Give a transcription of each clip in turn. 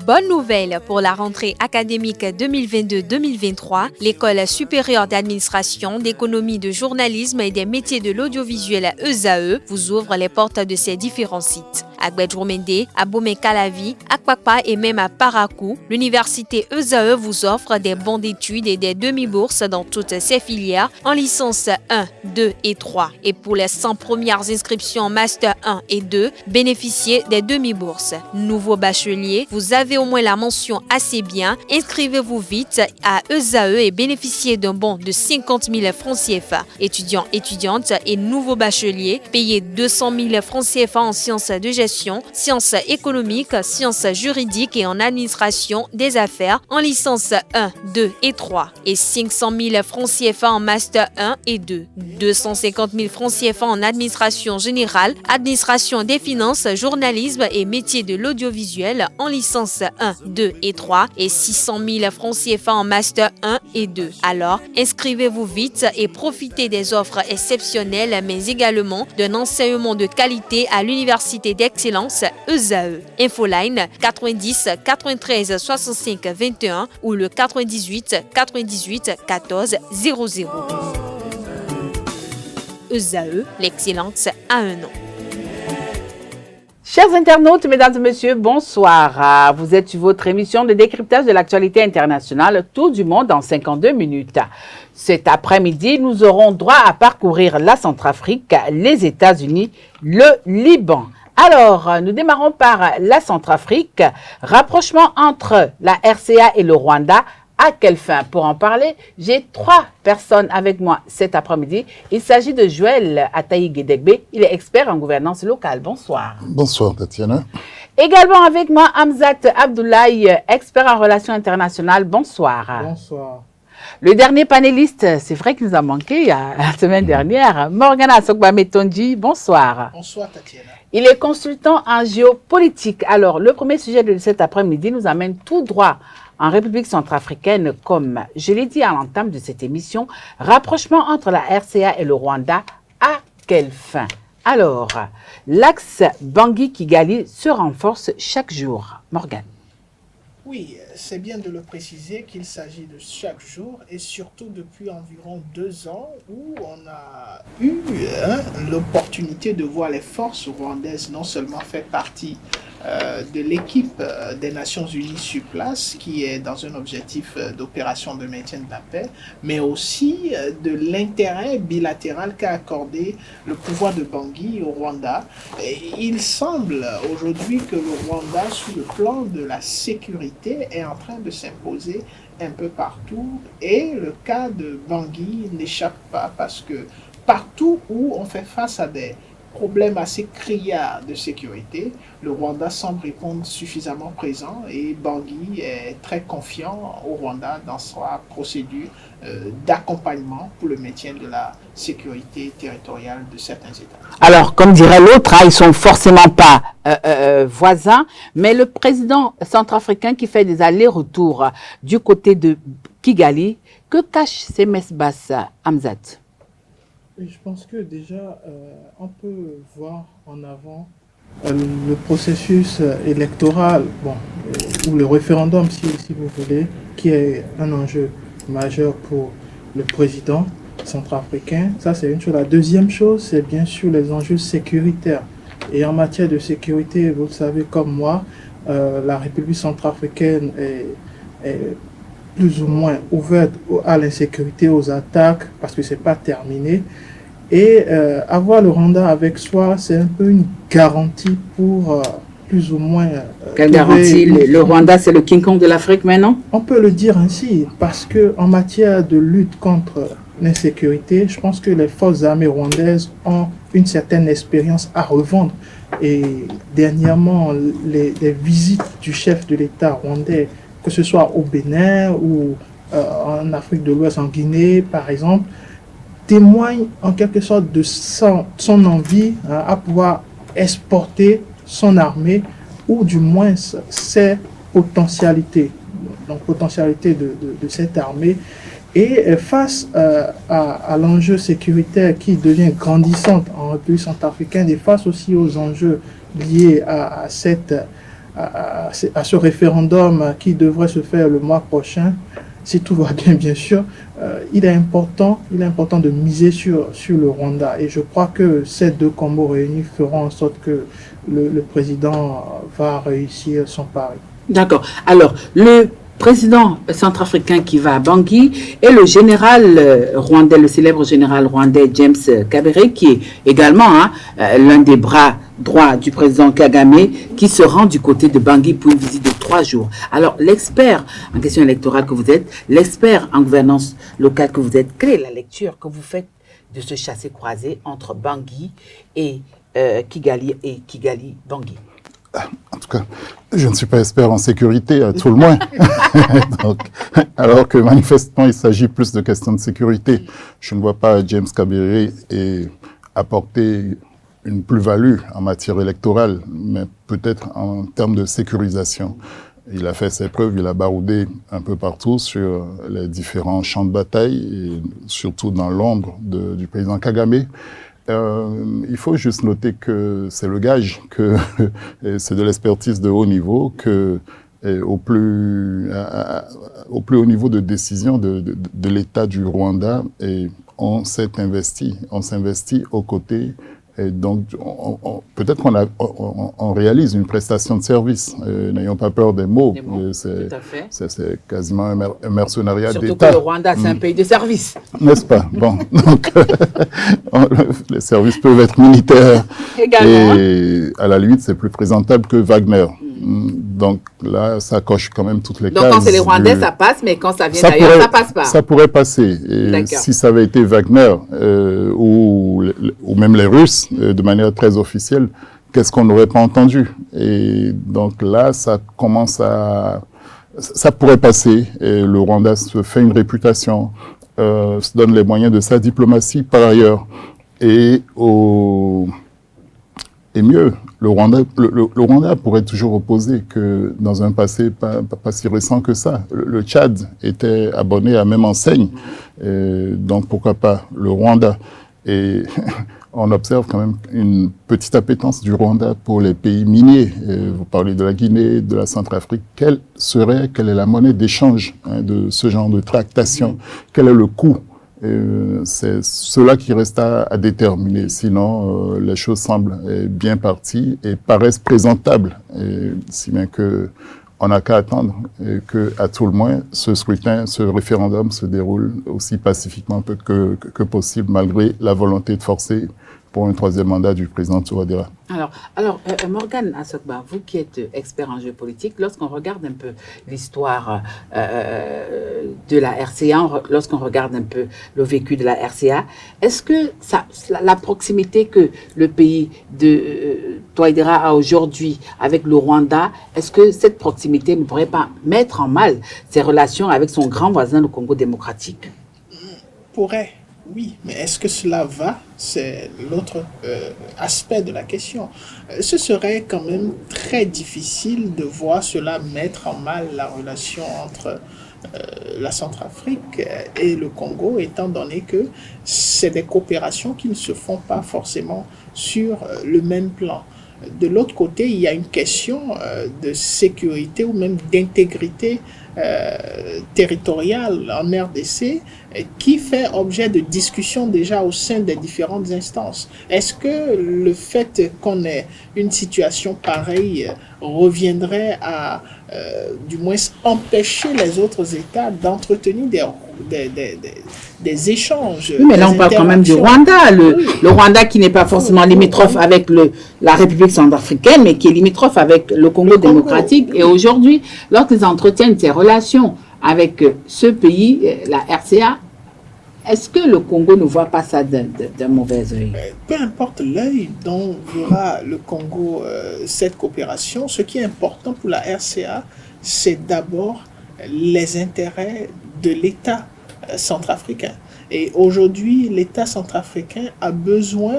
Bonne nouvelle pour la rentrée académique 2022-2023, l'École supérieure d'administration, d'économie, de journalisme et des métiers de l'audiovisuel ESAE vous ouvre les portes de ses différents sites. À Gbedjomende, à Bomé-Calavi, à Kpakpa et même à Parakou, l'université ESAE vous offre des bons d'études et des demi-bourses dans toutes ses filières en licence 1, 2 et 3. Et pour les 100 premières inscriptions en master 1 et 2, bénéficiez des demi-bourses. Nouveau bachelier, vous avez au moins la mention assez bien. Inscrivez-vous vite à ESAE et bénéficiez d'un bon de 50 000 francs CFA. Étudiants, étudiantes et nouveaux bacheliers, payez 200 000 francs CFA en sciences de gestion, sciences économiques, sciences juridiques et en administration des affaires en licence 1, 2 et 3 et 500 000 francs CFA en master 1 et 2, 250 000 francs CFA en administration générale, administration des finances, journalisme et métiers de l'audiovisuel en licence 1, 2 et 3 et 600 000 francs CFA en master 1 et 2. Alors, inscrivez-vous vite et profitez des offres exceptionnelles mais également d'un enseignement de qualité à l'université d'excellence ESAE. Infoline 90 93 65 21 ou le 98 98 14 00. ESAE, l'excellence à un nom. Chers internautes, mesdames et messieurs, bonsoir. Vous êtes sur votre émission de décryptage de l'actualité internationale Tour du monde en 52 minutes. Cet après-midi, nous aurons droit à parcourir la Centrafrique, les États-Unis, le Liban. Alors, nous démarrons par la Centrafrique. Rapprochement entre la RCA et le Rwanda. À quelle fin? Pour en parler, j'ai 3 personnes avec moi cet après-midi. Il s'agit de Joël Ataï-Guédegbe. Il est expert en gouvernance locale. Bonsoir. Bonsoir, Tatiana. Également avec moi, Hamzat Abdoulaye, expert en relations internationales. Bonsoir. Bonsoir. Le dernier panéliste, c'est vrai qu'il nous a manqué la semaine dernière, Morgana Sokba-Metonji. Bonsoir. Bonsoir, Tatiana. Il est consultant en géopolitique. Alors, le premier sujet de cet après-midi nous amène tout droit en République centrafricaine, comme je l'ai dit à l'entame de cette émission, rapprochement entre la RCA et le Rwanda, à quelle fin? Alors, l'axe Bangui-Kigali se renforce chaque jour. Morgane. Oui, c'est bien de le préciser qu'il s'agit de chaque jour et surtout depuis environ 2 ans où on a eu l'opportunité de voir les forces rwandaises non seulement faire partie de l'équipe des Nations Unies sur place qui est dans un objectif d'opération de maintien de la paix, mais aussi de l'intérêt bilatéral qu'a accordé le pouvoir de Bangui au Rwanda. Et il semble aujourd'hui que le Rwanda, sur le plan de la sécurité, est en train de s'imposer un peu partout et le cas de Bangui n'échappe pas parce que partout où on fait face à des problème assez criard de sécurité, le Rwanda semble répondre suffisamment présent et Bangui est très confiant au Rwanda dans sa procédure d'accompagnement pour le maintien de la sécurité territoriale de certains États. Alors, comme dirait l'autre, ils ne sont forcément pas voisins, mais le président centrafricain qui fait des allers-retours du côté de Kigali, que cachent ces messes basses, Hamzat? Je pense que déjà, on peut voir en avant le processus électoral, ou le référendum, si vous voulez, qui est un enjeu majeur pour le président centrafricain. Ça, c'est une chose. La deuxième chose, c'est bien sûr les enjeux sécuritaires. Et en matière de sécurité, vous le savez comme moi, la République centrafricaine est plus ou moins ouverte à l'insécurité, aux attaques, parce que ce n'est pas terminé. Et avoir le Rwanda avec soi, c'est un peu une garantie pour plus ou moins... Quelle garantie? Le Rwanda, c'est le King Kong de l'Afrique maintenant? On peut le dire ainsi, parce qu'en matière de lutte contre l'insécurité, je pense que les forces armées rwandaises ont une certaine expérience à revendre. Et dernièrement, les visites du chef de l'État rwandais, que ce soit au Bénin ou en Afrique de l'Ouest, en Guinée par exemple, témoignent en quelque sorte de son envie à pouvoir exporter son armée ou du moins ses potentialités, donc potentialité de cette armée. Et face à l'enjeu sécuritaire qui devient grandissant en République centrafricaine et face aussi aux enjeux liés à à ce référendum qui devrait se faire le mois prochain, si tout va bien, bien sûr, il est important de miser sur le Rwanda. Et je crois que ces deux combos réunis feront en sorte que le président va réussir son pari. D'accord. Alors, le président centrafricain qui va à Bangui et le général rwandais, le célèbre général rwandais James Kabaré, qui est également l'un des bras droits du président Kagame, qui se rend du côté de Bangui pour une visite de 3 jours. Alors, l'expert en question électorale que vous êtes, l'expert en gouvernance locale que vous êtes, quelle est la lecture que vous faites de ce chassé-croisé entre Bangui et Kigali-Bangui? En tout cas, je ne suis pas expert en sécurité, à tout le moins. Donc, alors que manifestement, il s'agit plus de questions de sécurité. Je ne vois pas James Kabaré apporter une plus-value en matière électorale, mais peut-être en termes de sécurisation. Il a fait ses preuves, il a baroudé un peu partout sur les différents champs de bataille, et surtout dans l'ombre du président Kagame. Il faut juste noter que c'est le gage, que c'est de l'expertise de haut niveau, que au plus haut niveau de décision de l'État du Rwanda, et on s'investit aux côtés. Et donc, peut-être qu'on réalise une prestation de service. N'ayons pas peur des mots. C'est quasiment un mercenariat d'État. Surtout que le Rwanda, c'est un pays de service. N'est-ce pas? Bon, donc, les services peuvent être militaires. Également. Et à la limite, c'est plus présentable que Wagner. Donc là, ça coche quand même toutes les cases. Donc quand c'est les Rwandais, ça passe, mais quand ça vient d'ailleurs, ça passe pas. Ça pourrait passer. Et si ça avait été Wagner ou même les Russes, de manière très officielle, qu'est-ce qu'on n'aurait pas entendu? Et donc là, ça pourrait passer. Et le Rwanda se fait une réputation, se donne les moyens de sa diplomatie par ailleurs. Et mieux, le Rwanda pourrait toujours opposer que dans un passé pas si récent que ça, le Tchad était abonné à la même enseigne, donc pourquoi pas le Rwanda. Et on observe quand même une petite appétence du Rwanda pour les pays miniers. Vous parlez de la Guinée, de la Centrafrique. Quelle est la monnaie d'échange de ce genre de tractation? Quel est le coût? C'est cela qui reste à déterminer. Sinon, les choses semblent bien parties et paraissent présentables. Si bien que on n'a qu'à attendre que, à tout le moins, ce scrutin, ce référendum se déroule aussi pacifiquement que possible, malgré la volonté de forcer pour un 3e mandat du président Touadéra. Alors Morgane Assogba, vous qui êtes expert en géopolitique, lorsqu'on regarde un peu l'histoire de la RCA, lorsqu'on regarde un peu le vécu de la RCA, est-ce que la proximité que le pays de Touadéra a aujourd'hui avec le Rwanda, est-ce que cette proximité ne pourrait pas mettre en mal ses relations avec son grand voisin, le Congo démocratique? Pourrait. Oui, mais est-ce que cela va? C'est l'autre aspect de la question. Ce serait quand même très difficile de voir cela mettre en mal la relation entre la Centrafrique et le Congo, étant donné que c'est des coopérations qui ne se font pas forcément sur le même plan. De l'autre côté, il y a une question de sécurité ou même d'intégrité territoriale en RDC qui fait objet de discussion déjà au sein des différentes instances. Est-ce que le fait qu'on ait une situation pareille reviendrait à du moins empêcher les autres États d'entretenir des échanges? Oui, mais là on parle quand même du Rwanda, le Rwanda qui n'est pas forcément limitrophe avec la République centrafricaine, mais qui est limitrophe avec le Congo démocratique. Et aujourd'hui, lorsqu'ils entretiennent ces relations avec ce pays, la RCA, est-ce que le Congo ne voit pas ça d'un mauvais œil? Peu importe l'œil dont verra le Congo cette coopération, ce qui est important pour la RCA, c'est d'abord les intérêts de l'État centrafricain. Et aujourd'hui, l'État centrafricain a besoin,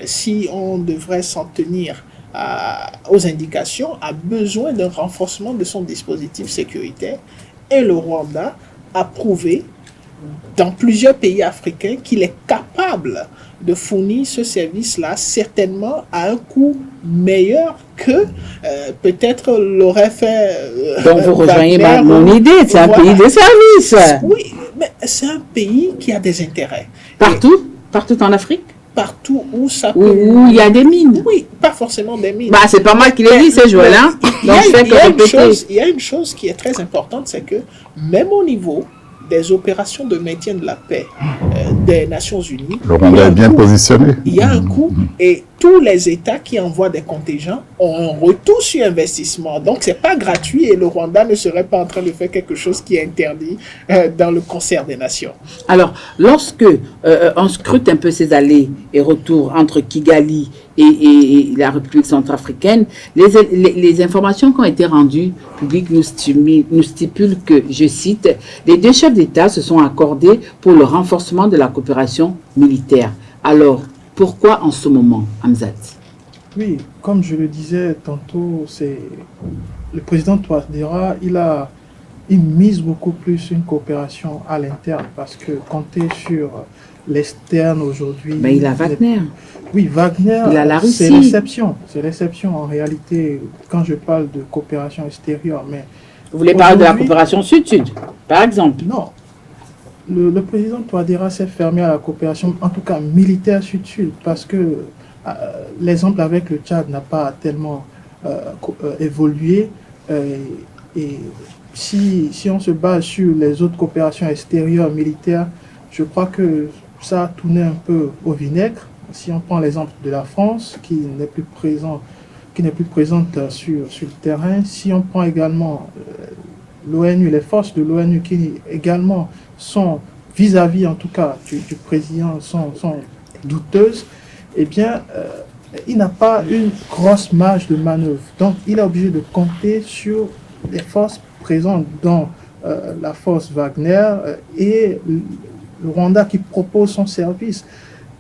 si on devrait s'en tenir aux indications, a besoin d'un renforcement de son dispositif sécuritaire. Et le Rwanda a prouvé dans plusieurs pays africains qu'il est capable de fournir ce service-là, certainement à un coût meilleur que peut-être l'aurait fait. Donc vous rejoignez mon idée, c'est un pays de service. Oui, mais c'est un pays qui a des intérêts. Partout en Afrique? Partout où ça peut... Où il y a des mines. Oui, pas forcément des mines. C'est pas moi qui l'ai dit, c'est Joël. Il y a une chose qui est très importante, c'est que même au niveau des opérations de maintien de la paix des Nations Unies, le Rwanda est bien positionné. Il y a un coût et tous les États qui envoient des contingents ont un retour sur investissement. Donc, c'est pas gratuit et le Rwanda ne serait pas en train de faire quelque chose qui est interdit dans le concert des nations. Alors, lorsque on scrute un peu ces allers et retours entre Kigali et la République centrafricaine, les informations qui ont été rendues publiques nous stipulent que, je cite, les deux chefs d'État se sont accordés pour le renforcement de la coopération militaire. Alors, pourquoi en ce moment, Hamzat? Oui, comme je le disais tantôt, c'est le président Touadéra, il mise beaucoup plus une coopération à l'interne parce que compter sur l'externe aujourd'hui... Mais il a Wagner. Oui, Wagner, il a la Russie. C'est l'exception. C'est l'exception en réalité quand je parle de coopération extérieure. Mais vous voulez parler de la coopération sud-sud, par exemple? Non. Le président Touadéra s'est fermé à la coopération, en tout cas militaire sud-sud, parce que l'exemple avec le Tchad n'a pas tellement évolué. Et si on se base sur les autres coopérations extérieures militaires, je crois que ça a tourné un peu au vinaigre. Si on prend l'exemple de la France, qui n'est plus présente sur le terrain, si on prend également l'ONU, les forces de l'ONU qui également sont vis-à-vis en tout cas du président sont douteuses, eh bien il n'a pas une grosse marge de manœuvre. Donc il est obligé de compter sur les forces présentes dans la force Wagner et le Rwanda qui propose son service.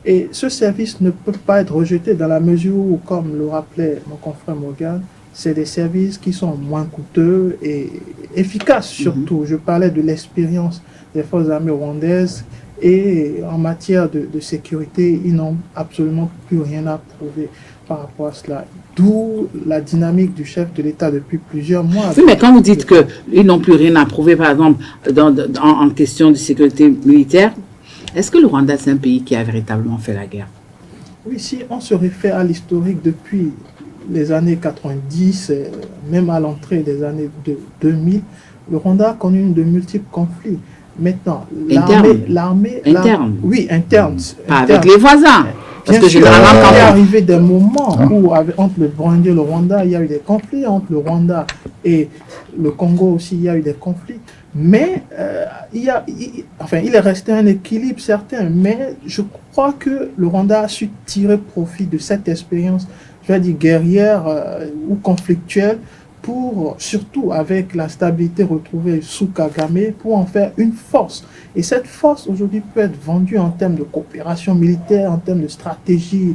Et ce service ne peut pas être rejeté dans la mesure où, comme le rappelait mon confrère Morgan, c'est des services qui sont moins coûteux et efficaces surtout. Je parlais de l'expérience des forces armées rwandaises et en matière de sécurité, ils n'ont absolument plus rien à prouver par rapport à cela. D'où la dynamique du chef de l'État depuis plusieurs mois. Oui, mais quand vous dites qu'ils n'ont plus rien à prouver, par exemple, en question de sécurité militaire, est-ce que le Rwanda, c'est un pays qui a véritablement fait la guerre? Oui, si on se réfère à l'historique depuis les années 90, même à l'entrée des années 2000, le Rwanda a connu de multiples conflits. Maintenant, l'armée... Interne. Oui, interne. Pas avec les voisins. Parce que généralement, quand il est arrivé des moments où, entre le Burundi et le Rwanda, il y a eu des conflits. Entre le Rwanda et le Congo aussi, il y a eu des conflits. Mais il est resté un équilibre certain. Mais je crois que le Rwanda a su tirer profit de cette expérience, je vais dire guerrière ou conflictuelle, pour, surtout avec la stabilité retrouvée sous Kagame, pour en faire une force. Et cette force aujourd'hui peut être vendue en termes de coopération militaire, en termes de stratégie,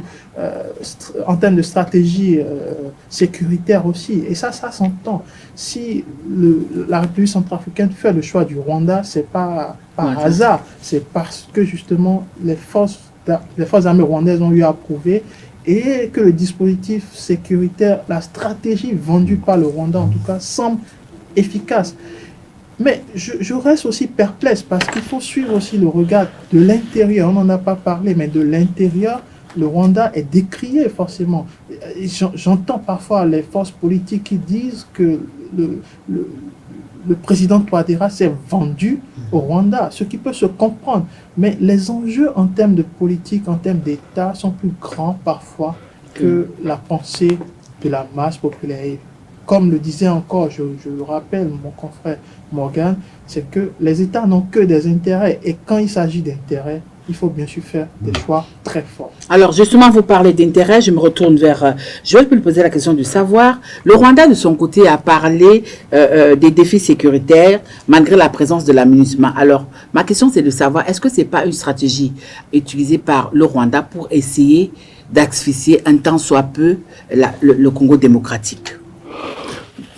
sécuritaire aussi. Et ça s'entend. Si la République centrafricaine fait le choix du Rwanda, c'est pas par hasard, c'est parce que justement les forces armées rwandaises ont eu à prouver et que le dispositif sécuritaire, la stratégie vendue par le Rwanda en tout cas, semble efficace. Mais je reste aussi perplexe parce qu'il faut suivre aussi le regard de l'intérieur. On n'en a pas parlé, mais de l'intérieur, le Rwanda est décrié forcément. J'entends parfois les forces politiques qui disent que le président Touadéra s'est vendu au Rwanda, ce qui peut se comprendre. Mais les enjeux en termes de politique, en termes d'État, sont plus grands parfois que la pensée de la masse populaire. Et comme le disait encore, je le rappelle, mon confrère Morgan, c'est que les États n'ont que des intérêts. Et quand il s'agit d'intérêts, il faut bien sûr faire des choix très forts. Alors justement, vous parlez d'intérêt, je me retourne vers Joël pour lui poser la question du savoir. Le Rwanda, de son côté, a parlé des défis sécuritaires malgré la présence de la MINUSMA. Alors, ma question, c'est de savoir, est-ce que ce n'est pas une stratégie utilisée par le Rwanda pour essayer d'asphyxier un tant soit peu le Congo démocratique?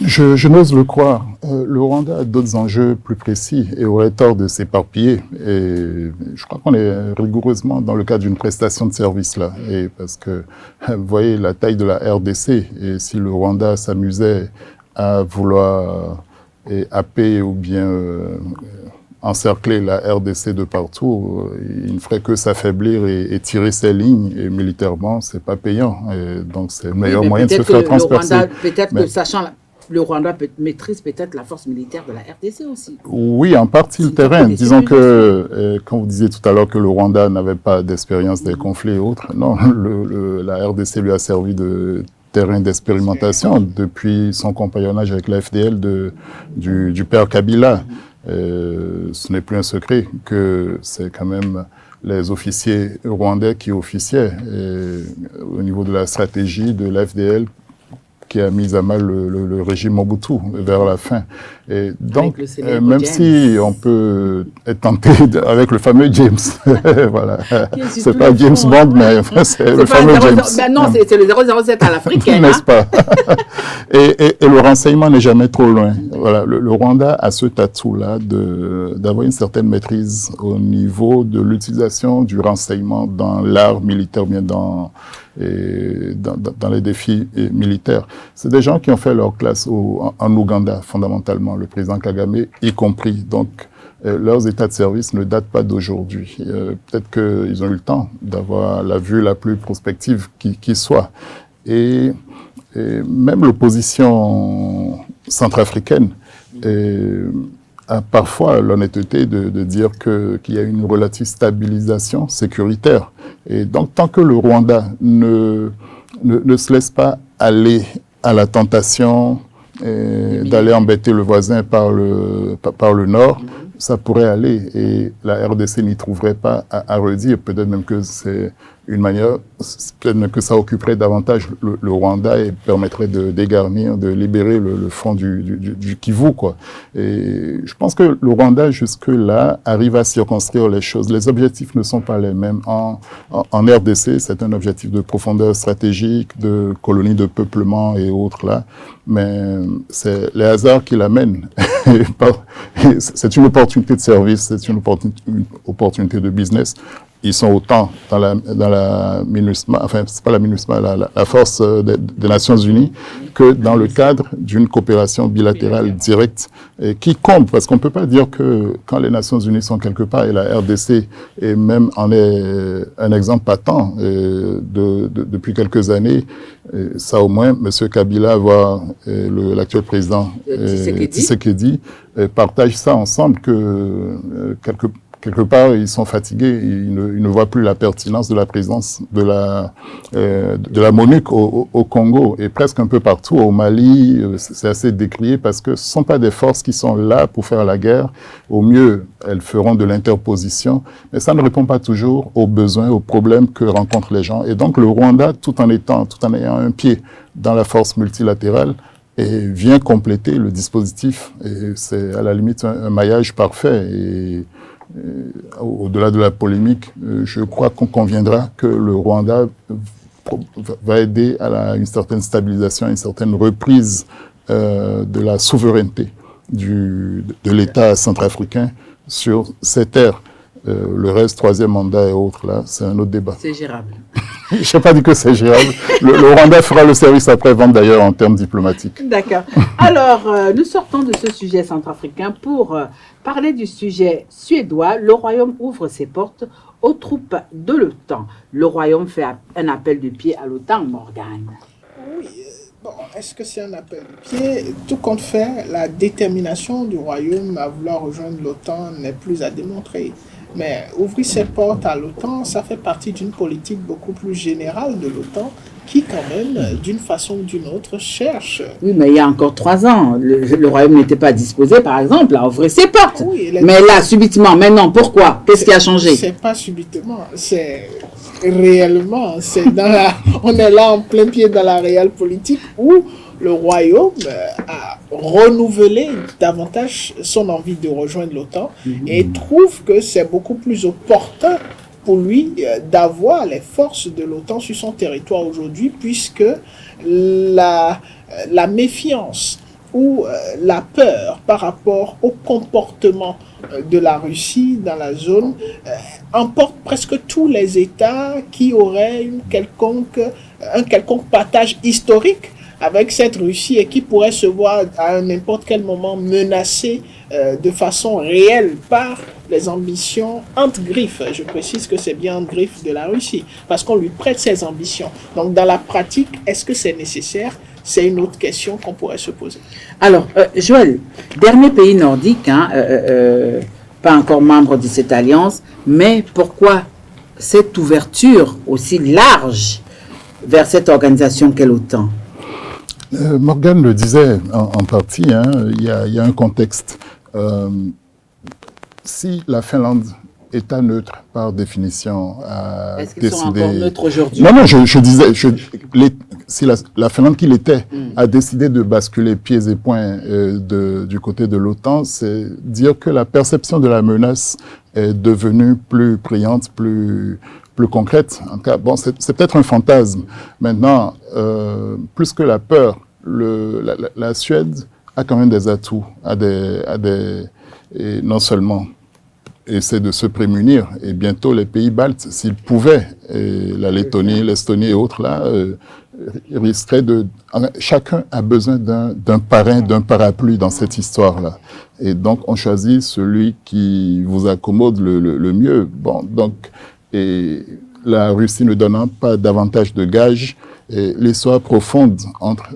Je n'ose le croire. Le Rwanda a d'autres enjeux plus précis et aurait tort de s'éparpiller. Et je crois qu'on est rigoureusement dans le cadre d'une prestation de service là. Et parce que, vous voyez la taille de la RDC, et si le Rwanda s'amusait à vouloir happer ou bien encercler la RDC de partout, il ne ferait que s'affaiblir et tirer ses lignes. Et militairement, c'est pas payant. Et donc, c'est le meilleur moyen de se faire transpercer. Peut-être que sachant le Rwanda maîtrise peut-être la force militaire de la RDC aussi. Oui, en partie le terrain. Disons que, quand vous disiez tout à l'heure que le Rwanda n'avait pas d'expérience des conflits et autres, non, la RDC lui a servi de terrain d'expérimentation depuis son compagnonnage avec la FDL du père Kabila. Ce n'est plus un secret que c'est quand même les officiers rwandais qui officiaient au niveau de la stratégie de la FDL qui a mis à mal le régime Mobutu vers la fin. Et donc, même si on peut être tenté avec le fameux James, voilà, c'est pas James Bond, mais enfin, c'est le fameux James. Ben non, c'est le 007 à l'africaine. N'est-ce pas? Et le renseignement n'est jamais trop loin. Voilà, le Rwanda a ce atout-là d'avoir une certaine maîtrise au niveau de l'utilisation du renseignement dans l'art militaire, bien dans les défis militaires. C'est des gens qui ont fait leur classe en Ouganda, fondamentalement, le président Kagame y compris. Donc, leurs états de service ne datent pas d'aujourd'hui. Peut-être qu'ils ont eu le temps d'avoir la vue la plus prospective qui soit. Et même l'opposition centrafricaine a parfois l'honnêteté de dire qu'il y a une relative stabilisation sécuritaire. Et donc, tant que le Rwanda ne se laisse pas aller à la tentation d'aller embêter le voisin par le nord, ça pourrait aller. Et la RDC n'y trouverait pas à redire. Peut-être même que c'est une manière, peut-être même que ça occuperait davantage le Rwanda et permettrait de dégarnir, de libérer le front du Kivu, quoi. Et je pense que le Rwanda, jusque-là, arrive à circonscrire les choses. Les objectifs ne sont pas les mêmes. En RDC, c'est un objectif de profondeur stratégique, de colonie de peuplement et autres, là. Mais c'est les hasards qui l'amènent. C'est une opportunité de service, c'est une opportunité de business. Ils sont autant dans la MINUSMA, enfin, c'est pas la MINUSMA, la force des Nations Unies, que dans le cadre d'une coopération bilatérale directe qui compte, parce qu'on peut pas dire que quand les Nations Unies sont quelque part, et la RDC et même en est un exemple patent depuis quelques années, ça au moins, M. Kabila, voire l'actuel président Tshisekedi, partagent ça ensemble que quelque part, ils sont fatigués, ils ne voient plus la pertinence de la présence de la MONUC au Congo et presque un peu partout. Au Mali, c'est assez décrié parce que ce ne sont pas des forces qui sont là pour faire la guerre. Au mieux, elles feront de l'interposition, mais ça ne répond pas toujours aux besoins, aux problèmes que rencontrent les gens. Et donc, le Rwanda, tout en ayant un pied dans la force multilatérale, et vient compléter le dispositif. Et c'est à la limite un maillage parfait. Et au-delà de la polémique, je crois qu'on conviendra que le Rwanda va aider à une certaine stabilisation, une certaine reprise de la souveraineté de l'État centrafricain sur ces terres. Le reste, troisième mandat et autres, là, c'est un autre débat. C'est gérable. Je n'ai pas dit que c'est gérable. Le Rwanda fera le service après-vente, d'ailleurs, en termes diplomatiques. D'accord. Alors, nous sortons de ce sujet centrafricain pour parler du sujet suédois. Le Royaume ouvre ses portes aux troupes de l'OTAN. Le Royaume fait un appel de pied à l'OTAN, Morgane. Oui. Bon, est-ce que c'est un appel de pied? Tout compte fait, la détermination du Royaume à vouloir rejoindre l'OTAN n'est plus à démontrer. Mais ouvrir ses portes à l'OTAN, ça fait partie d'une politique beaucoup plus générale de l'OTAN qui, quand même, d'une façon ou d'une autre, cherche. Oui, mais il y a encore 3 ans, le Royaume n'était pas disposé, par exemple, à ouvrir ses portes. Oui, mais là, subitement, maintenant, pourquoi? Qu'est-ce qui a changé? C'est pas subitement, c'est réellement. On est là en plein pied dans la réelle politique où le Royaume a renouvelé davantage son envie de rejoindre l'OTAN et trouve que c'est beaucoup plus opportun pour lui d'avoir les forces de l'OTAN sur son territoire aujourd'hui, puisque la méfiance où la peur par rapport au comportement de la Russie dans la zone emporte presque tous les États qui auraient un quelconque partage historique avec cette Russie et qui pourrait se voir à n'importe quel moment menacée de façon réelle par les ambitions entre griffes. Je précise que c'est bien entre griffes de la Russie, parce qu'on lui prête ses ambitions. Donc dans la pratique, est-ce que c'est nécessaire? C'est une autre question qu'on pourrait se poser. Alors, Joël, dernier pays nordique, pas encore membre de cette alliance, mais pourquoi cette ouverture aussi large vers cette organisation qu'est l'OTAN? Morgane le disait en partie, il y a un contexte. Si la Finlande, État neutre par définition, a Est-ce qu'ils décidé... sont encore neutres aujourd'hui? Non, je disais, si la Finlande qui l'était a décidé de basculer pieds et poings du côté de l'OTAN, c'est dire que la perception de la menace est devenue plus brillante, plus concrète. En tout cas, bon, c'est peut-être un fantasme. Maintenant, plus que la peur, la Suède a quand même des atouts, et non seulement essaie de se prémunir, et bientôt les pays baltes, s'ils pouvaient, et la Lettonie, l'Estonie et autres là, risqueraient de... Chacun a besoin d'un parrain, d'un parapluie dans cette histoire-là. Et donc, on choisit celui qui vous accommode le mieux. Bon, donc, et la Russie ne donnant pas davantage de gages, et l'histoire profonde entre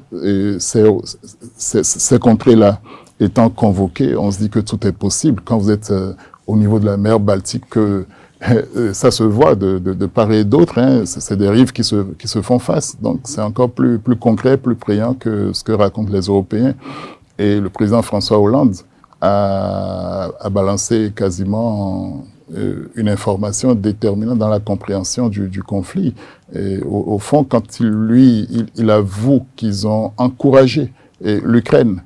ces contrées-là étant convoquées, on se dit que tout est possible. Quand vous êtes au niveau de la mer Baltique, que ça se voit de part et d'autre, c'est des rives qui se font face. Donc c'est encore plus concret, plus préant que ce que racontent les Européens. Et le président François Hollande a balancé quasiment une information déterminante dans la compréhension du conflit. Et au fond, quand il avoue qu'ils ont encouragé l'Ukraine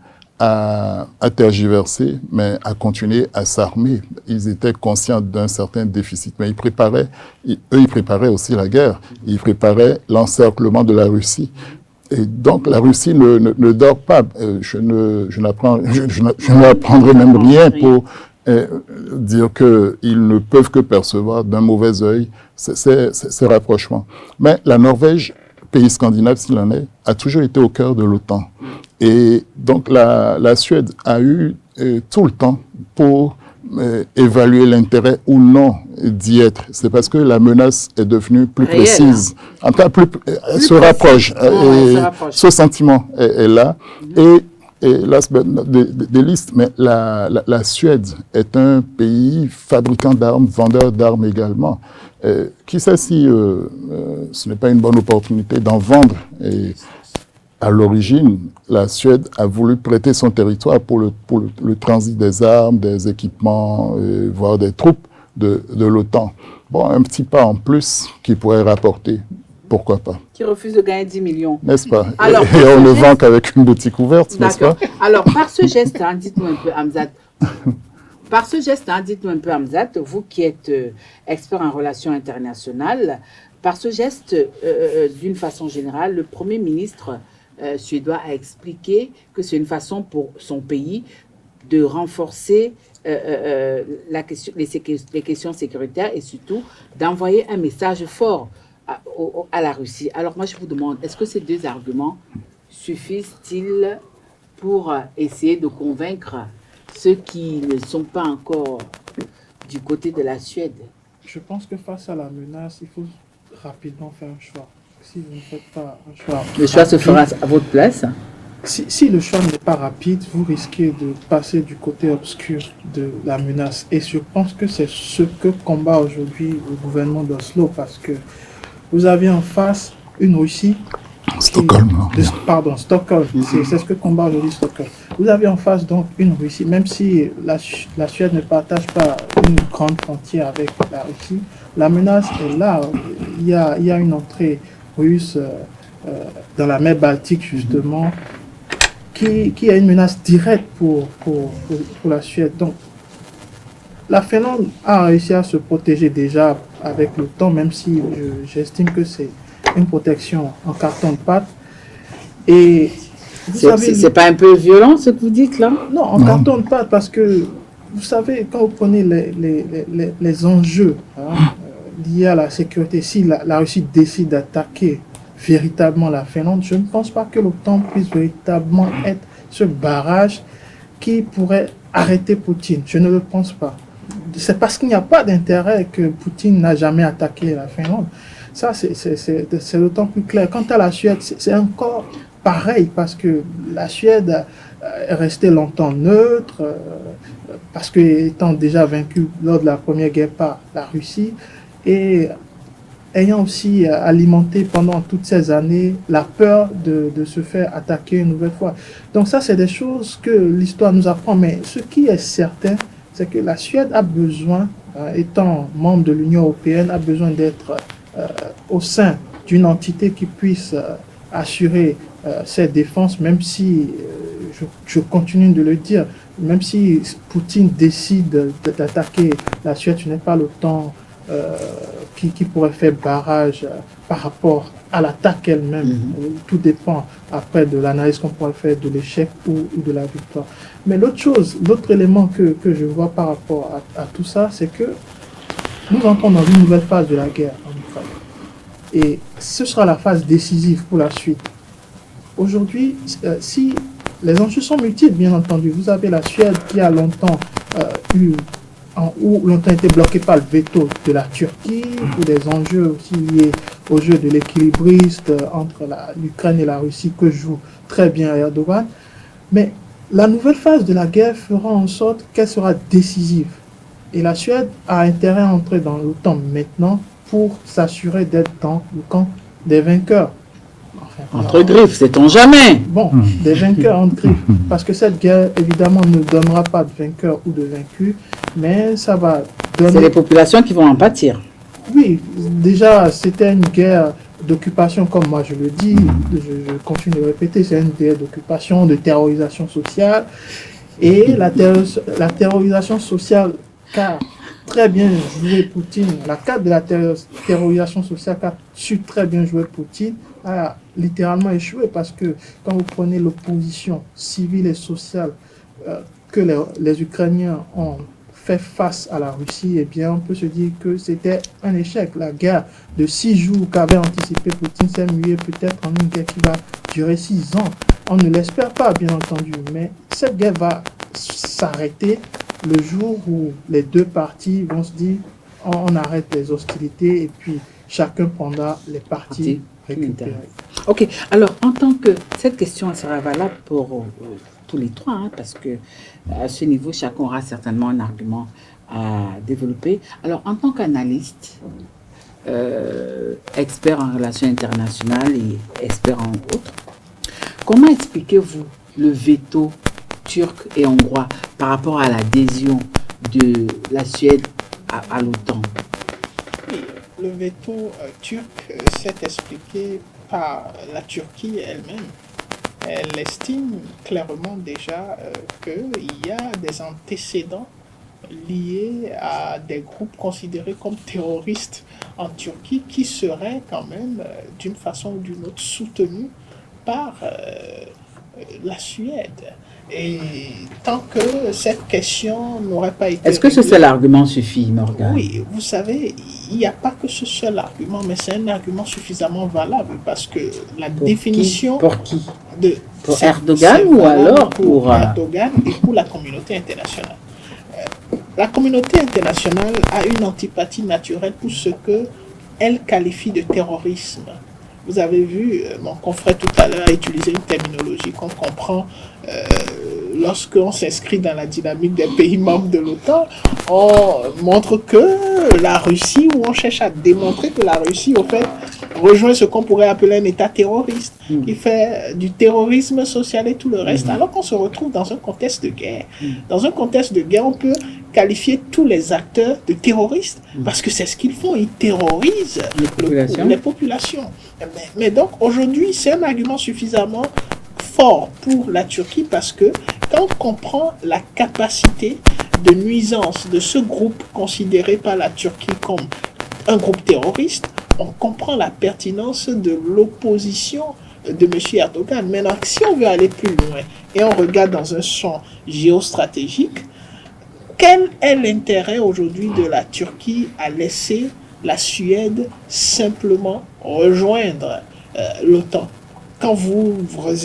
à tergiverser, mais à continuer à s'armer. Ils étaient conscients d'un certain déficit, mais ils préparaient aussi la guerre. Ils préparaient l'encerclement de la Russie. Et donc, la Russie ne dort pas. Je n'apprendrai même rien pour dire qu'ils ne peuvent que percevoir d'un mauvais œil ces rapprochements. Mais la Norvège, pays scandinave s'il en est, a toujours été au cœur de l'OTAN. Et donc la Suède a eu tout le temps pour évaluer l'intérêt ou non d'y être. C'est parce que la menace est devenue plus précise. En tout cas, elle se rapproche. Ce sentiment est là. Et last but not the least, mais la Suède est un pays fabricant d'armes, vendeur d'armes également. Qui sait si ce n'est pas une bonne opportunité d'en vendre. Et à l'origine, la Suède a voulu prêter son territoire pour le transit des armes, des équipements, voire des troupes de l'OTAN. Bon, un petit pas en plus qui pourrait rapporter. Pourquoi pas? Qui refuse de gagner 10 millions. N'est-ce pas? Alors, et on ne vend qu'avec une boutique ouverte, n'est-ce pas? Alors, par ce geste, dites-nous un peu, Hamzat. Par ce geste, dites-nous un peu, Hamzat, vous qui êtes expert en relations internationales, par ce geste, d'une façon générale, le Premier ministre suédois a expliqué que c'est une façon pour son pays de renforcer les questions sécuritaires et surtout d'envoyer un message fort à la Russie. Alors moi, je vous demande, est-ce que ces deux arguments suffisent-ils pour essayer de convaincre ceux qui ne sont pas encore du côté de la Suède? Je pense que face à la menace, il faut rapidement faire un choix. Si vous ne faites pas un choix... Le choix se fera à votre place? Si le choix n'est pas rapide, vous risquez de passer du côté obscur de la menace. Et je pense que c'est ce que combat aujourd'hui le gouvernement d'Oslo, parce que vous avez en face une Russie... Stockholm. Stockholm. C'est ce que combat aujourd'hui Stockholm. Vous avez en face donc une Russie, même si la Suède ne partage pas une grande frontière avec la Russie, la menace est là. Il y a une entrée russe dans la mer Baltique, justement, qui est une menace directe pour la Suède. Donc, la Finlande a réussi à se protéger déjà avec le temps, même si j'estime que c'est une protection en carton de pâte. Et C'est pas un peu violent ce que vous dites là? Non, on ne cartonne pas parce que, vous savez, quand vous prenez les enjeux liés à la sécurité, si la Russie décide d'attaquer véritablement la Finlande, je ne pense pas que l'OTAN puisse véritablement être ce barrage qui pourrait arrêter Poutine. Je ne le pense pas. C'est parce qu'il n'y a pas d'intérêt que Poutine n'a jamais attaqué la Finlande. Ça, c'est d'autant plus clair. Quant à la Suède, c'est encore pareil parce que la Suède est restée longtemps neutre, parce qu'étant déjà vaincue lors de la Première Guerre par la Russie et ayant aussi alimenté pendant toutes ces années la peur de se faire attaquer une nouvelle fois. Donc ça, c'est des choses que l'histoire nous apprend. Mais ce qui est certain, c'est que la Suède a besoin, étant membre de l'Union européenne, a besoin d'être au sein d'une entité qui puisse assurer ses défenses, même si, je continue de le dire, même si Poutine décide d'attaquer la Suède, ce n'est pas l'OTAN qui pourrait faire barrage par rapport à l'attaque elle-même. Tout dépend après de l'analyse qu'on pourrait faire de l'échec ou de la victoire. Mais l'autre élément que je vois par rapport à tout ça, c'est que nous entrons dans une nouvelle phase de la guerre en Ukraine. Et ce sera la phase décisive pour la suite. Aujourd'hui, si les enjeux sont multiples, bien entendu. Vous avez la Suède qui a longtemps été bloquée par le veto de la Turquie pour des enjeux aussi liés au jeu de l'équilibriste entre l'Ukraine et la Russie que joue très bien Erdogan. Mais la nouvelle phase de la guerre fera en sorte qu'elle sera décisive. Et la Suède a intérêt à entrer dans l'OTAN maintenant pour s'assurer d'être dans le camp des vainqueurs. Entre griffes, sait-on jamais. Bon, des vainqueurs entre griffes. Parce que cette guerre, évidemment, ne donnera pas de vainqueurs ou de vaincus, mais ça va donner... C'est les populations qui vont en pâtir. Oui, déjà, c'était une guerre d'occupation, comme moi je le dis, je continue de répéter, c'est une guerre d'occupation, de terrorisation sociale. Et la terrorisation sociale, car très bien joué Poutine, la carte de la terrorisation sociale qu'a su très bien jouer Poutine, a littéralement échoué parce que quand vous prenez l'opposition civile et sociale que les Ukrainiens ont fait face à la Russie, eh bien on peut se dire que c'était un échec. La guerre de 6 jours qu'avait anticipé Poutine s'est muée peut-être en une guerre qui va durer 6 ans. On ne l'espère pas, bien entendu, mais cette guerre va s'arrêter le jour où les deux parties vont se dire on arrête les hostilités et puis chacun prendra les parties récupérées. Ok, alors en tant que... Cette question sera valable pour tous les trois, parce que à ce niveau, chacun aura certainement un argument à développer. Alors en tant qu'analyste, expert en relations internationales et expert en autres, comment expliquez-vous le veto turc et hongrois par rapport à l'adhésion de la Suède à l'OTAN? Oui, le veto turc s'est expliqué par la Turquie elle-même. Elle estime clairement déjà qu'il y a des antécédents liés à des groupes considérés comme terroristes en Turquie qui seraient quand même d'une façon ou d'une autre soutenus par la Suède. Et tant que cette question n'aurait pas été... Est-ce que ce seul argument suffit, Morgane? Oui, vous savez, il n'y a pas que ce seul argument, mais c'est un argument suffisamment valable parce que la définition... Pour qui? Pour c'est Erdogan ou alors pour Erdogan et pour la communauté internationale. La communauté internationale a une antipathie naturelle pour ce qu'elle qualifie de terrorisme. Vous avez vu, mon confrère tout à l'heure a utilisé une terminologie qu'on comprend lorsqu'on s'inscrit dans la dynamique des pays membres de l'OTAN. On montre que la Russie, ou on cherche à démontrer que la Russie, au fait, rejoint ce qu'on pourrait appeler un État terroriste, qui fait du terrorisme social et tout le reste, alors qu'on se retrouve dans un contexte de guerre. Dans un contexte de guerre, on peut qualifier tous les acteurs de terroristes, parce que c'est ce qu'ils font, ils terrorisent les populations. Mais donc, aujourd'hui, c'est un argument suffisamment fort pour la Turquie, parce que quand on comprend la capacité de nuisance de ce groupe considéré par la Turquie comme un groupe terroriste, on comprend la pertinence de l'opposition de M. Erdogan. Maintenant, si on veut aller plus loin et on regarde dans un champ géostratégique, quel est l'intérêt aujourd'hui de la Turquie à laisser la Suède simplement rejoindre l'OTAN? Quand vous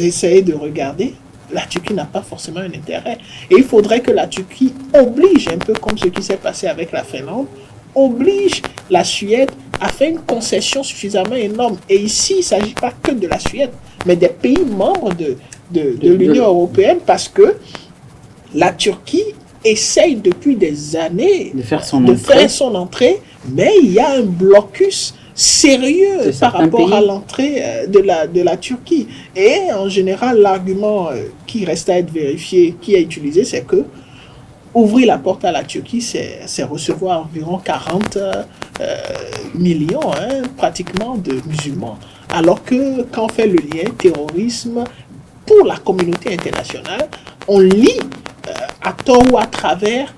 essayez de regarder, la Turquie n'a pas forcément un intérêt. Et il faudrait que la Turquie oblige, un peu comme ce qui s'est passé avec la Finlande, oblige la Suède à faire une concession suffisamment énorme. Et ici, il ne s'agit pas que de la Suède, mais des pays membres de l'Union européenne, parce que la Turquie essaye depuis des années de faire son entrée, mais il y a un blocus sérieux par rapport à l'entrée de la Turquie. Et en général, l'argument qui reste à être vérifié, qui est utilisé, c'est que ouvrir la porte à la Turquie, c'est recevoir environ 40 millions, pratiquement, de musulmans. Alors que quand on fait le lien terrorisme pour la communauté internationale, on lie à tort ou à travers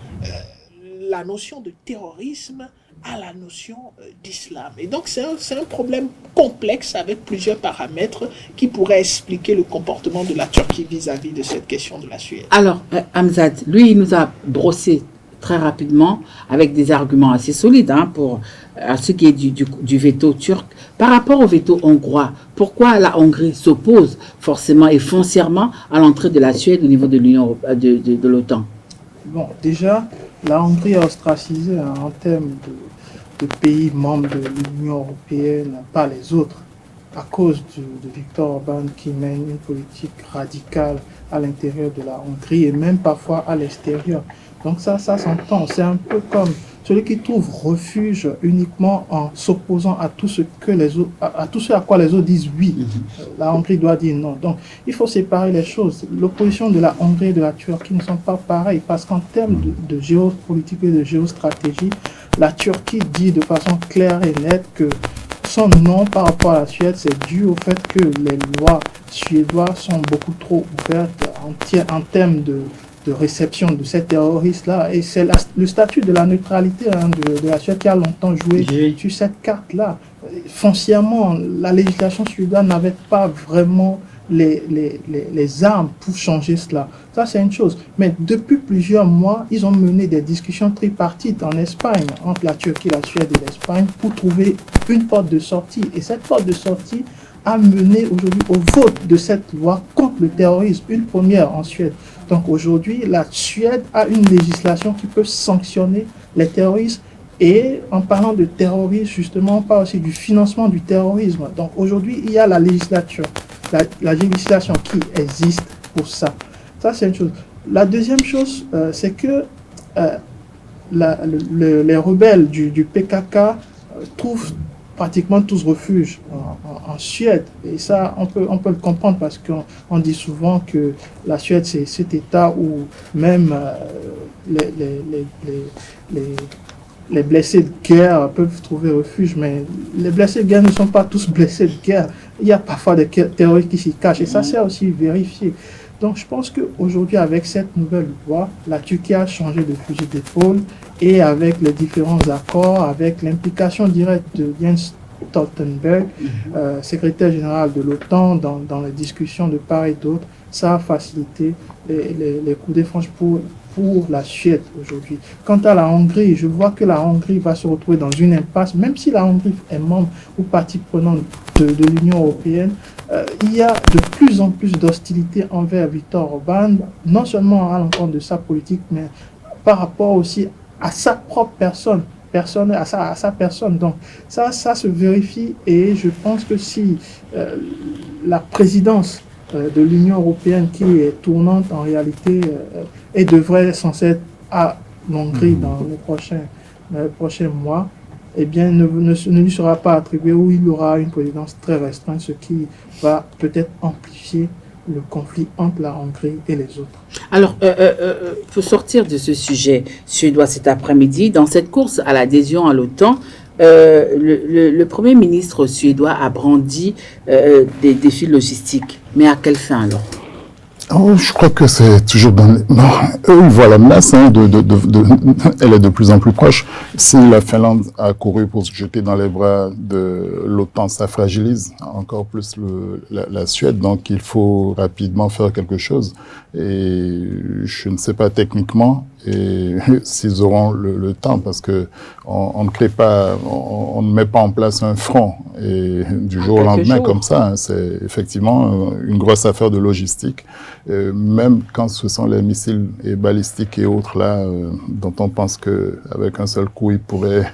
la notion de terrorisme à la notion d'islam. Et donc c'est un problème complexe avec plusieurs paramètres qui pourraient expliquer le comportement de la Turquie vis-à-vis de cette question de la Suède. Alors, Hamzat, lui, il nous a brossé très rapidement avec des arguments assez solides pour ce qui est du veto turc. Par rapport au veto hongrois, pourquoi la Hongrie s'oppose forcément et foncièrement à l'entrée de la Suède au niveau de l'Union de l'OTAN? Bon, déjà, la Hongrie a ostracisé en termes de pays membres de l'Union européenne par les autres à cause de Viktor Orban qui mène une politique radicale à l'intérieur de la Hongrie et même parfois à l'extérieur. Donc ça s'entend. C'est un peu comme celui qui trouve refuge uniquement en s'opposant à tout ce que les autres, à tout ce à quoi les autres disent oui. La Hongrie doit dire non. Donc il faut séparer les choses. L'opposition de la Hongrie et de la Turquie ne sont pas pareilles parce qu'en termes de géopolitique et de géostratégie, la Turquie dit de façon claire et nette que son non par rapport à la Suède, c'est dû au fait que les lois suédoises sont beaucoup trop ouvertes en termes de réception de ces terroristes-là. Et c'est le statut de la neutralité de la Suède qui a longtemps joué sur cette carte-là. Foncièrement, la législation suédoise n'avait pas vraiment les armes pour changer cela. Ça, c'est une chose. Mais depuis plusieurs mois, ils ont mené des discussions tripartites en Espagne, entre la Turquie, la Suède et l'Espagne, pour trouver une porte de sortie. Et cette porte de sortie a mené aujourd'hui au vote de cette loi contre le terrorisme, une première en Suède. Donc aujourd'hui, la Suède a une législation qui peut sanctionner les terroristes. Et en parlant de terrorisme, justement, on parle aussi du financement du terrorisme. Donc aujourd'hui, il y a la législation qui existe pour ça. Ça, c'est une chose. La deuxième chose, c'est que les rebelles du PKK trouvent pratiquement tous refuge en Suède. Et ça, on peut le comprendre parce qu'on dit souvent que la Suède, c'est cet État où même les blessés de guerre peuvent trouver refuge, mais les blessés de guerre ne sont pas tous blessés de guerre. Il y a parfois des terroristes qui s'y cachent et ça, c'est aussi vérifié. Donc, je pense qu'aujourd'hui, avec cette nouvelle loi, la Turquie a changé de fusil d'épaule et avec les différents accords, avec l'implication directe de Jens Stoltenberg, secrétaire général de l'OTAN, dans les discussions de part et d'autre, ça a facilité les coups de franche pour la Suède aujourd'hui. Quant à la Hongrie, je vois que la Hongrie va se retrouver dans une impasse, même si la Hongrie est membre ou partie prenante de l'Union européenne. Il y a de plus en plus d'hostilité envers Viktor Orban, non seulement à l'encontre de sa politique, mais par rapport aussi à sa propre personne. À sa personne. Donc ça se vérifie et je pense que si la présidence de l'Union européenne qui est tournante en réalité et devrait censée être à l'Hongrie dans les prochains mois, eh bien ne lui sera pas attribué ou il aura une présidence très restreinte, ce qui va peut-être amplifier le conflit entre la Hongrie et les autres. Alors, pour sortir de ce sujet suédois cet après-midi, dans cette course à l'adhésion à l'OTAN, le Premier ministre suédois a brandi des défis logistiques. Mais à quelle fin alors? Oh, je crois que c'est toujours dans les... Non, eux, ils voient la menace, hein, elle est de plus en plus proche. Si la Finlande a couru pour se jeter dans les bras de l'OTAN, ça fragilise encore plus la Suède. Donc, il faut rapidement faire quelque chose. Et je ne sais pas techniquement et s'ils auront le temps, parce que on ne crée pas, on ne met pas en place un front et du jour au lendemain comme ça. Hein, c'est effectivement une grosse affaire de logistique. Même quand ce sont les missiles et balistiques et autres là, dont on pense que avec un seul coup ils pourraient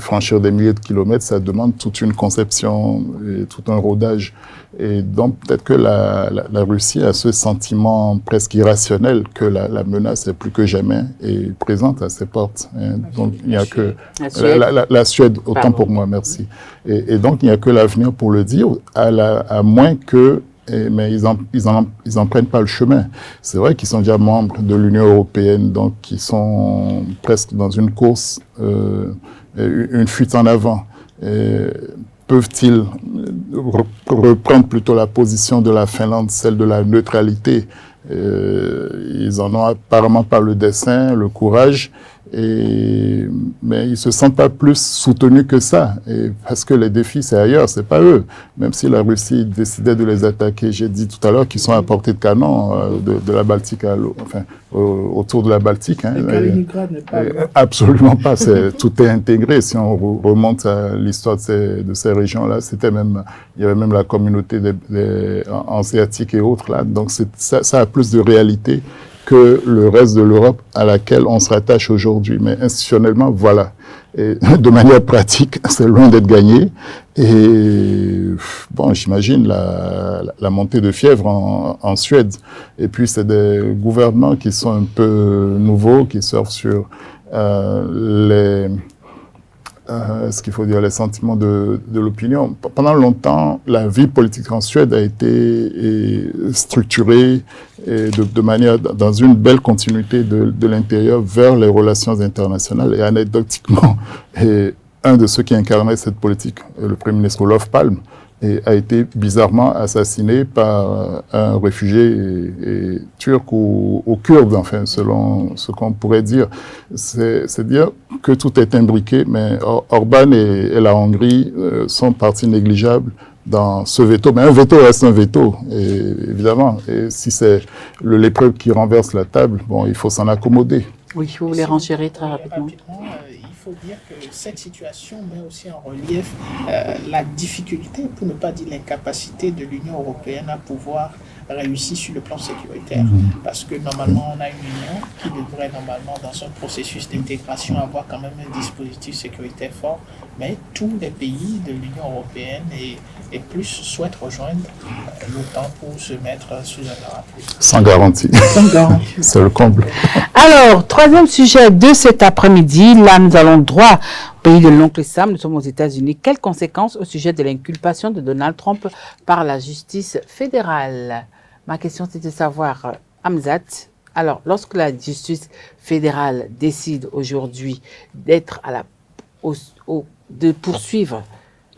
franchir des milliers de kilomètres, ça demande toute une conception et tout un rodage. Et donc peut-être que la Russie a ce sentiment presque irrationnel que la menace est plus que jamais est présente à ses portes. Hein. Donc il n'y a que la Suède, autant pour moi, merci. Et donc il n'y a que l'avenir pour le dire, à moins que mais ils en prennent pas le chemin. C'est vrai qu'ils sont déjà membres de l'Union européenne, donc ils sont presque dans une course, une fuite en avant. Peuvent-ils reprendre plutôt la position de la Finlande, celle de la neutralité? Ils en ont apparemment pas le dessein, le courage, mais ils se sentent pas plus soutenus que ça, parce que les défis c'est ailleurs, c'est pas eux. Même si la Russie décidait de les attaquer, j'ai dit tout à l'heure qu'ils sont à portée de canon de la Baltique autour de la Baltique. Hein, Kaliningrad n'est pas absolument pas. Tout est intégré. Si on remonte à l'histoire de ces régions-là, il y avait même la communauté des hanséatiques et autres là. Donc ça a plus de réalité que le reste de l'Europe à laquelle on se rattache aujourd'hui. Mais institutionnellement, voilà. Et de manière pratique, c'est loin d'être gagné. Et bon, j'imagine la montée de fièvre en Suède. Et puis, c'est des gouvernements qui sont un peu nouveaux, qui surfent sur ce qu'il faut dire, les sentiments de l'opinion. Pendant longtemps, la vie politique en Suède a été structurée de manière, dans une belle continuité de l'intérieur vers les relations internationales. Et anecdotiquement, un de ceux qui incarnait cette politique, le Premier ministre Olof Palme, a été bizarrement assassiné par un réfugié turc ou kurde, enfin, selon ce qu'on pourrait dire. C'est dire que tout est imbriqué, mais Orban et la Hongrie sont partie négligeable dans ce veto. Mais un veto reste un veto, évidemment. Et si c'est le lépreux qui renverse la table, bon, il faut s'en accommoder. Oui, vous voulez renchérir très rapidement. Il faut dire que cette situation met aussi en relief la difficulté, pour ne pas dire l'incapacité de l'Union européenne à pouvoir réussir sur le plan sécuritaire. Parce que normalement, on a une Union qui devrait normalement, dans son processus d'intégration, avoir quand même un dispositif sécuritaire fort, mais tous les pays de l'Union européenne et plus souhaitent rejoindre l'OTAN pour se mettre sous un parapluie. Sans garantie. Sans garantie. C'est le comble. Alors, troisième sujet de cet après-midi. Là, nous allons droit au pays de l'oncle Sam. Nous sommes aux États-Unis. Quelles conséquences au sujet de l'inculpation de Donald Trump par la justice fédérale? Ma question, c'est de savoir, Hamzat, alors, lorsque la justice fédérale décide aujourd'hui de poursuivre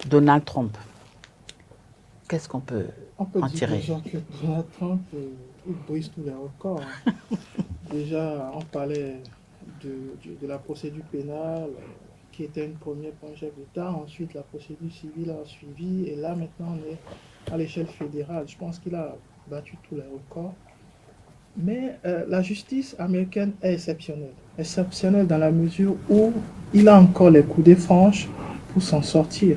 Donald Trump, qu'est-ce qu'on peut en tirer? Déjà que Donald Trump, il brise tous les records. Déjà, on parlait de la procédure pénale qui était une première pour un chef d'État. Ensuite, la procédure civile a suivi. Et là, maintenant, on est à l'échelle fédérale. Je pense qu'il a battu tous les records. Mais la justice américaine est exceptionnelle. Exceptionnelle dans la mesure où il a encore les coudées franches pour s'en sortir.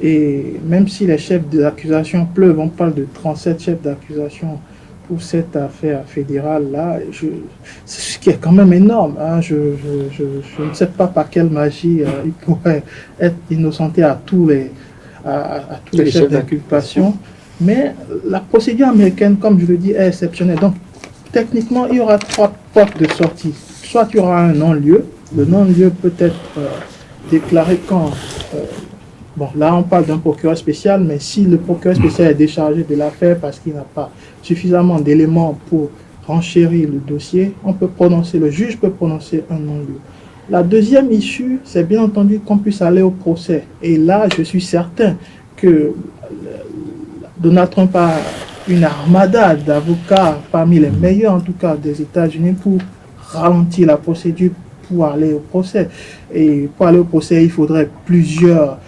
Et même si les chefs d'accusation pleuvent, on parle de 37 chefs d'accusation pour cette affaire fédérale-là, ce qui est quand même énorme. Hein. Je ne sais pas par quelle magie il pourrait être innocenté à tous les chefs d'inculpation. Mais la procédure américaine, comme je le dis, est exceptionnelle. Donc, techniquement, il y aura 3 portes de sortie. Soit il y aura un non-lieu. Le non-lieu peut être déclaré quand... bon, là, on parle d'un procureur spécial, mais si le procureur spécial est déchargé de l'affaire parce qu'il n'a pas suffisamment d'éléments pour renchérir le dossier, le juge peut prononcer un non-lieu. La deuxième issue, c'est bien entendu qu'on puisse aller au procès. Et là, je suis certain que Donald Trump a une armada d'avocats parmi les meilleurs en tout cas des États-Unis pour ralentir la procédure pour aller au procès. Et pour aller au procès, il faudrait plusieurs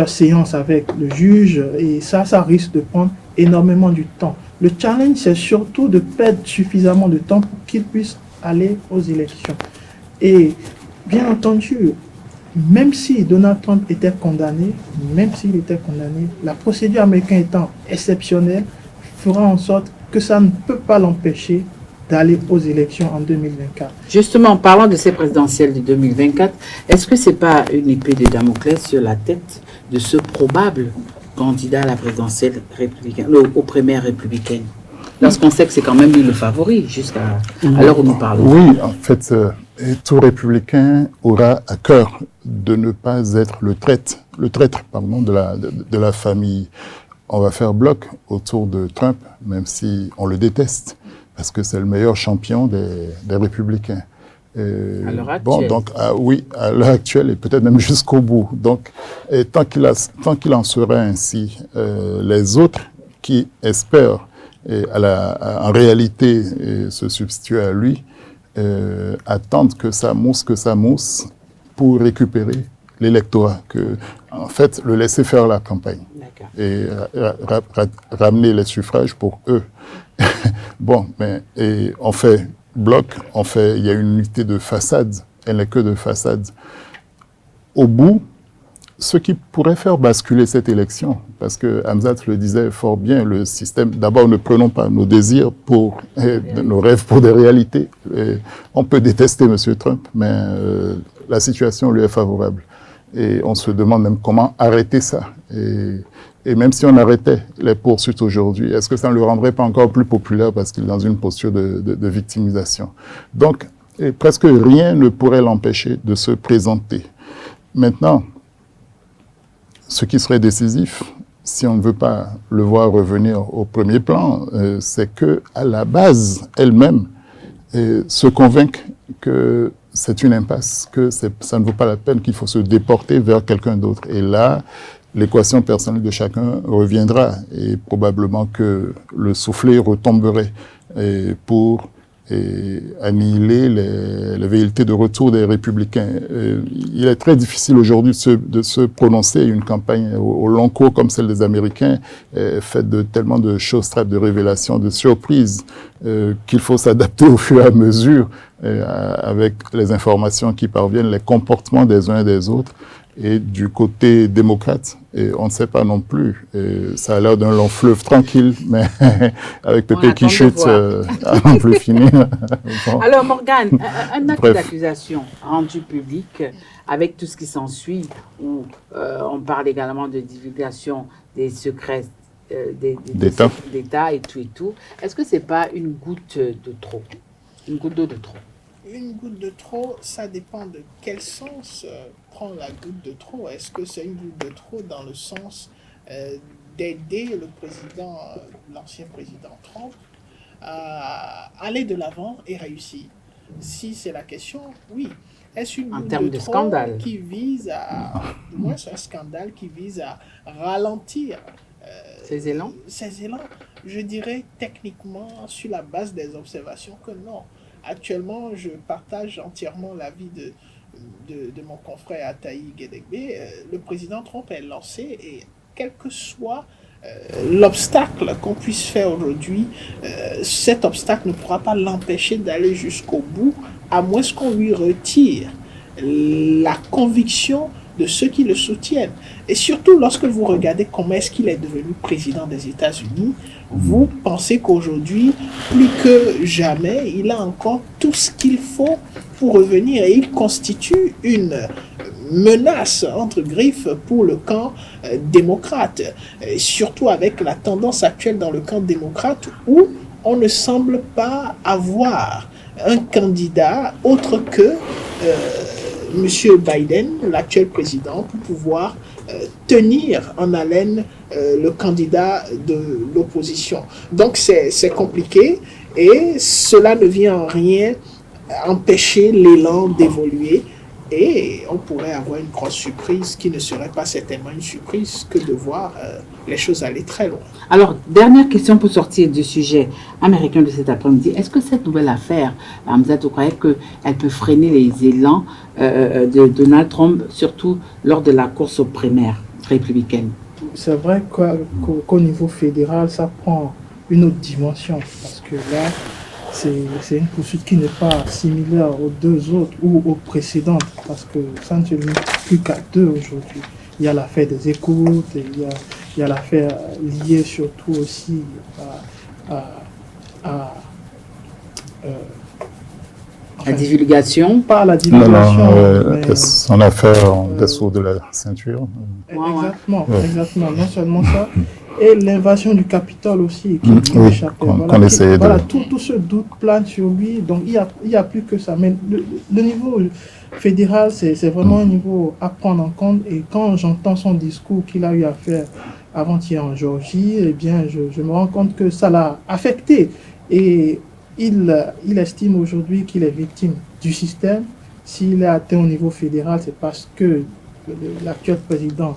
séances avec le juge et ça risque de prendre énormément du temps. Le challenge, c'est surtout de perdre suffisamment de temps pour qu'il puisse aller aux élections. Et bien entendu, même si Donald Trump était condamné, la procédure américaine étant exceptionnelle, fera en sorte que ça ne peut pas l'empêcher d'aller aux élections en 2024. Justement, en parlant de ces présidentielles de 2024, est-ce que ce n'est pas une épée de Damoclès sur la tête de ce probable candidat à la présidentielle républicaine, aux primaires républicaines? Lorsqu'on sait que c'est quand même lui le favori jusqu'à l'heure où nous parlons. Oui, en fait, tout républicain aura à cœur de ne pas être le traître de la famille. On va faire bloc autour de Trump, même si on le déteste, parce que c'est le meilleur champion des républicains. À l'heure actuelle. Bon, donc, oui, à l'heure actuelle et peut-être même jusqu'au bout. Donc, tant qu'il en sera ainsi, les autres qui espèrent en réalité se substituer à lui, attendent que ça mousse pour récupérer l'électorat, en fait, le laisser faire la campagne et ramener les suffrages pour eux. Bon, mais on fait bloc, il y a une unité de façade, elle n'est que de façade. Au bout, ce qui pourrait faire basculer cette élection, parce que Hamzat le disait fort bien, le système, d'abord ne prenons pas nos désirs pour nos rêves pour des réalités. On peut détester M. Trump, mais la situation lui est favorable. Et on se demande même comment arrêter ça. Et même si on arrêtait les poursuites aujourd'hui, est-ce que ça ne le rendrait pas encore plus populaire parce qu'il est dans une posture de victimisation? Donc, presque rien ne pourrait l'empêcher de se présenter. Maintenant, ce qui serait décisif, si on ne veut pas le voir revenir au premier plan, c'est que à la base, elle-même se convainc que c'est une impasse, que ça ne vaut pas la peine, qu'il faut se déporter vers quelqu'un d'autre. Et là, l'équation personnelle de chacun reviendra et probablement que le soufflet retomberait pour annihiler les velléités de retour des républicains. Il est très difficile aujourd'hui de se prononcer. Une campagne au long cours comme celle des Américains faite de tellement de choses trappes, de révélations, de surprises qu'il faut s'adapter au fur et à mesure avec les informations qui parviennent, les comportements des uns et des autres. Et du côté démocrate, on ne sait pas non plus. Ça a l'air d'un long fleuve tranquille, mais avec Pépé qui chute, à n'en plus finir. Bon. Alors Morgane, un acte d'accusation rendu public avec tout ce qui s'ensuit, où on parle également de divulgation des secrets d'État et tout. Est-ce que c'est pas une goutte de trop, une goutte d'eau de trop? Une goutte de trop, ça dépend de quel sens prend la goutte de trop. Est-ce que c'est une goutte de trop dans le sens d'aider le président, l'ancien président Trump, à aller de l'avant et réussir? Si c'est la question, oui. Est-ce une goutte de trop scandale qui vise à, du moins c'est un scandale qui vise à ralentir ces élans? Je dirais techniquement, sur la base des observations, que non. Actuellement, je partage entièrement l'avis de mon confrère Ataï Guédégbé. Le président Trump est lancé et quel que soit l'obstacle qu'on puisse faire aujourd'hui, cet obstacle ne pourra pas l'empêcher d'aller jusqu'au bout, à moins qu'on lui retire la conviction de ceux qui le soutiennent. Et surtout, lorsque vous regardez comment est-ce qu'il est devenu président des États-Unis, vous pensez qu'aujourd'hui, plus que jamais, il a encore tout ce qu'il faut pour revenir et il constitue une menace, entre griffes, pour le camp démocrate. Et surtout avec la tendance actuelle dans le camp démocrate où on ne semble pas avoir un candidat autre que M. Biden, l'actuel président, pour pouvoir tenir en haleine le candidat de l'opposition. Donc c'est compliqué et cela ne vient en rien empêcher l'élan d'évoluer. Et on pourrait avoir une grosse surprise qui ne serait pas certainement une surprise que de voir les choses aller très loin. Alors, dernière question pour sortir du sujet américain de cet après-midi. Est-ce que cette nouvelle affaire, Hamzat, vous croyez qu'elle peut freiner les élans de Donald Trump, surtout lors de la course aux primaires républicaines? C'est vrai qu'au niveau fédéral, ça prend une autre dimension, parce que là, c'est une poursuite qui n'est pas similaire aux deux autres ou aux précédentes, parce que ça ne se limite plus qu'à deux aujourd'hui. Il y a l'affaire des écoutes, il y a l'affaire liée surtout aussi La divulgation? Pas la divulgation. Non, son affaire en dessous de la ceinture. Exactement, exactement. Non seulement ça, et l'invasion du Capitole aussi, qui oui, échappait. qu'on essayait voilà, de... tout ce doute plane sur lui, donc il y a plus que ça. Mais le niveau fédéral, c'est vraiment un niveau à prendre en compte. Et quand j'entends son discours qu'il a eu à faire avant-hier en Géorgie, eh bien, je me rends compte que ça l'a affecté. Et il estime aujourd'hui qu'il est victime du système. S'il est atteint au niveau fédéral, c'est parce que l'actuel président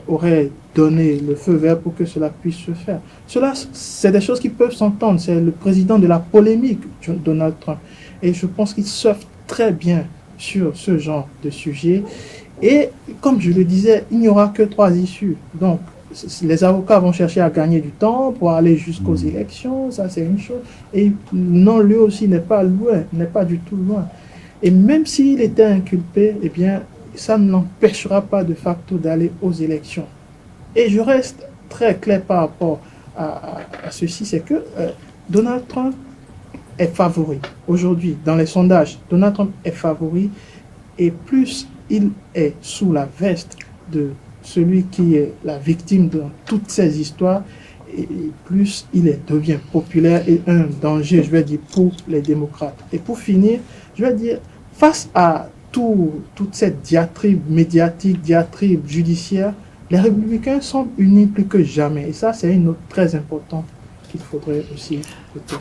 aurait donné le feu vert pour que cela puisse se faire. Cela, c'est des choses qui peuvent s'entendre. C'est le président de la polémique, Donald Trump. Et je pense qu'il surfe très bien sur ce genre de sujet. Et comme je le disais, il n'y aura que 3 issues. Donc, les avocats vont chercher à gagner du temps pour aller jusqu'aux élections, ça c'est une chose. Et non, lui aussi n'est pas loin, n'est pas du tout loin. Et même s'il était inculpé, eh bien, ça ne l'empêchera pas de facto d'aller aux élections. Et je reste très clair par rapport à ceci, c'est que Donald Trump est favori. Aujourd'hui, dans les sondages, Donald Trump est favori, et plus il est sous la veste de celui qui est la victime de toutes ces histoires, et plus il devient populaire et un danger, je vais dire, pour les démocrates. Et pour finir, je vais dire, face à toute cette diatribe médiatique, diatribe judiciaire, les républicains semblent unis plus que jamais. Et ça, c'est une note très importante qu'il faudrait aussi...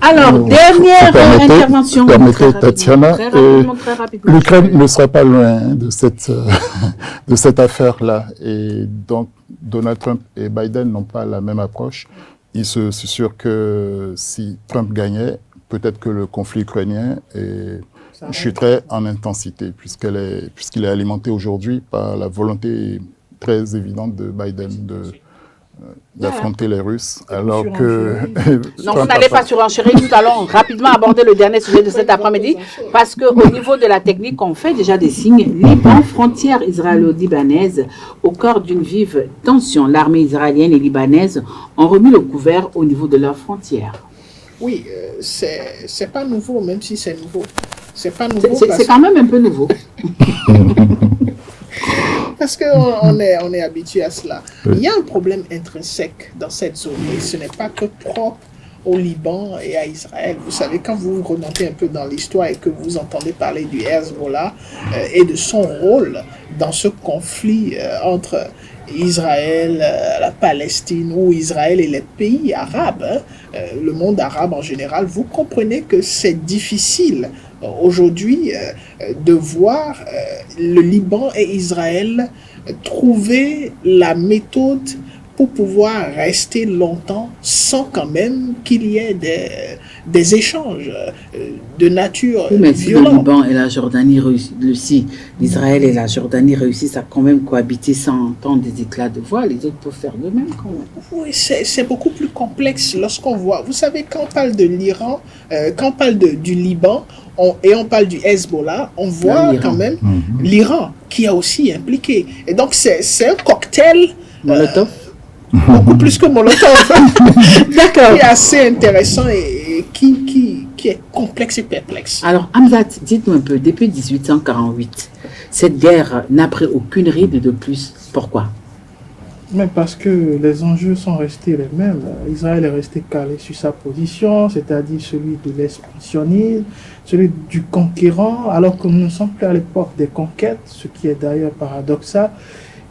Alors, dernière intervention. Permettez, Tatiana, Très rapidement. l'Ukraine ne sera pas loin de cette affaire-là. Et donc, Donald Trump et Biden n'ont pas la même approche. C'est sûr que si Trump gagnait, peut-être que le conflit ukrainien chuterait en intensité, puisqu'il est alimenté aujourd'hui par la volonté très évidente de Biden d'affronter les Russes, alors que... Non, vous n'allez pas surenchérir, nous allons rapidement aborder le dernier sujet de cet après-midi, parce qu'au niveau de la technique, on fait déjà des signes. Liban, frontière israélo-libanaise, au cœur d'une vive tension. L'armée israélienne et libanaise ont remis le couvert au niveau de leurs frontières. Oui, c'est pas nouveau, même si c'est nouveau. C'est pas nouveau. C'est quand même un peu nouveau. Parce qu'on est habitué à cela. Oui. Il y a un problème intrinsèque dans cette zone. Et ce n'est pas que propre au Liban et à Israël. Vous savez, quand vous remontez un peu dans l'histoire et que vous entendez parler du Hezbollah et de son rôle dans ce conflit entre Israël, la Palestine ou Israël et les pays arabes, le monde arabe en général, vous comprenez que c'est difficile aujourd'hui de voir le Liban et Israël trouver la méthode pour pouvoir rester longtemps sans quand même qu'il y ait des échanges de nature mais si le violente. Liban et la Jordanie réussissent, l'Israël et la Jordanie réussissent à quand même cohabiter sans entendre des éclats de voix, les autres peuvent faire de même quand même. Oui, c'est beaucoup plus complexe lorsqu'on voit. Vous savez, quand on parle de l'Iran, quand on parle du Liban, et on parle du Hezbollah, on voit quand même l'Iran qui est aussi impliqué. Et donc, c'est un cocktail... Molotov beaucoup plus que Molotov. D'accord. Qui est assez intéressant et qui est complexe et perplexe. Alors, Hamzat, dites-nous un peu, depuis 1848, cette guerre n'a pris aucune ride de plus. Pourquoi? Mais parce que les enjeux sont restés les mêmes. Israël est resté calé sur sa position, c'est-à-dire celui de l'expansionnisme, celui du conquérant, alors que nous ne sommes plus à l'époque des conquêtes, ce qui est d'ailleurs paradoxal.